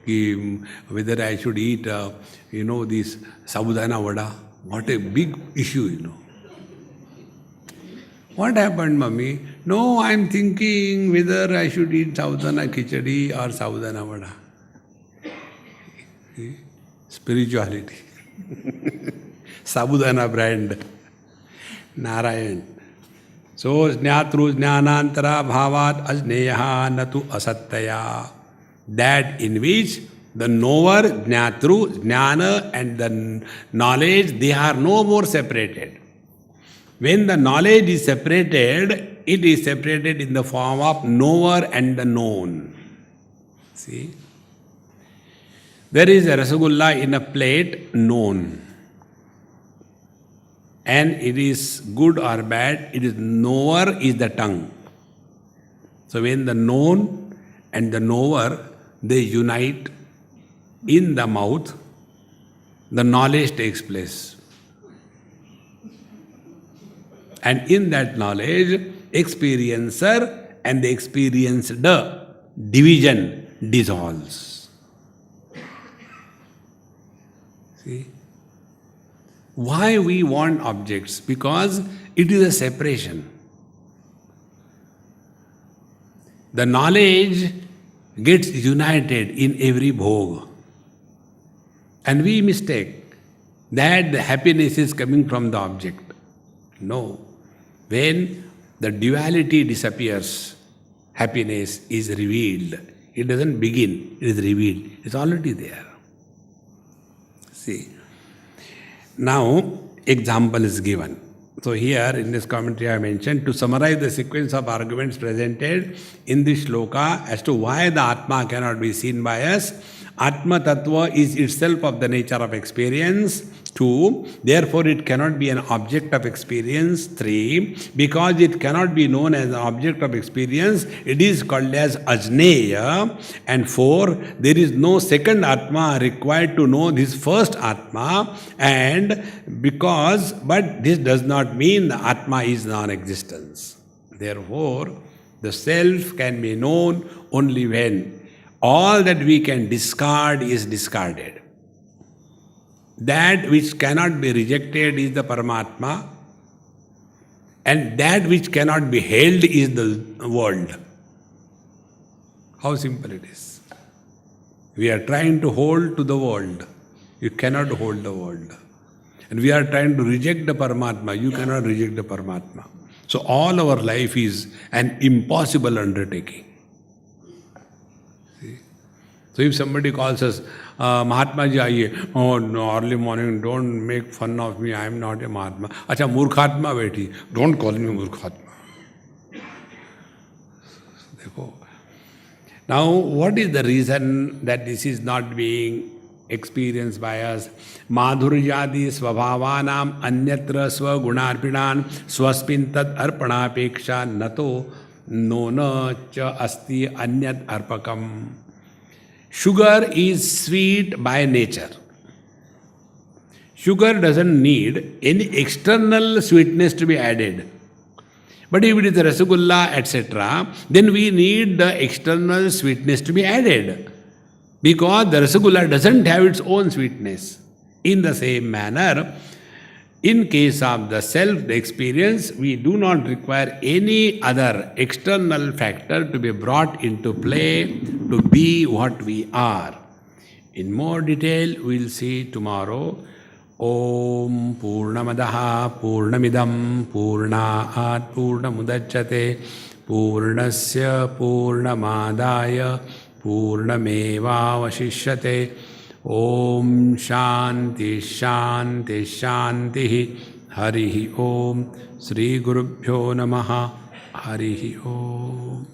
whether I should eat, this sabudana vada. What a big issue. What happened, mummy? No, I'm thinking whether I should eat sabudana khichdi or sabudana vada. Spirituality. Sabudana brand. Narayan. So, jnatru jnanantara bhavat ajneyaha natu asattaya. That in which the knower, jnatru, jnana and the knowledge, they are no more separated. When the knowledge is separated, it is separated in the form of knower and the known. See? There is a rasagulla in a plate, known. And it is good or bad, it is knower is the tongue. So when the known and the knower, they unite in the mouth, the knowledge takes place. And in that knowledge, experiencer and the experienced division dissolves. See? Why we want objects? Because it is a separation. The knowledge gets united in every bhog. And we mistake that the happiness is coming from the object. No. When the duality disappears, happiness is revealed. It doesn't begin, it is revealed. It's already there. See. Now, example is given. So here in this commentary I mentioned, to summarize the sequence of arguments presented in this shloka as to why the Atma cannot be seen by us. Atma Tattva is itself of the nature of experience. 2. Therefore it cannot be an object of experience. 3. Because it cannot be known as an object of experience, it is called as Ajneya. And 4. There is no second Atma required to know this first Atma. And but this does not mean the Atma is non-existence. Therefore, the self can be known only when all that we can discard is discarded. That which cannot be rejected is the Paramatma, and that which cannot be held is the world. How simple it is. We are trying to hold to the world. You cannot hold the world. And we are trying to reject the Paramatma. You cannot reject the Paramatma. So all our life is an impossible undertaking. So if somebody calls us, Mahatma ji aaiye, oh no, early morning, don't make fun of me, I am not a Mahatma. Acha, Murkhatma beti, don't call me Murkhatma. Now, what is the reason that this is not being experienced by us? Madhuryadi svabhavanam anyatra swagunarpinan swaspintat arpanapeksha nato nona cha asti anyat arpakam. Sugar is sweet by nature. Sugar doesn't need any external sweetness to be added. But if it is rasagulla, etc., then we need the external sweetness to be added. Because the rasagulla doesn't have its own sweetness. In the same manner, in case of the self, the experience, we do not require any other external factor to be brought into play to be what we are. In more detail, we'll see tomorrow. Om Purnamadaha Purnamidam Purnaat Purnamudachyate Purnasya Purnamadaya Purnamevavashishyate. Om Shanti Shanti Shanti Harihi Om Sri Gurubhyo Namaha Harihi Om.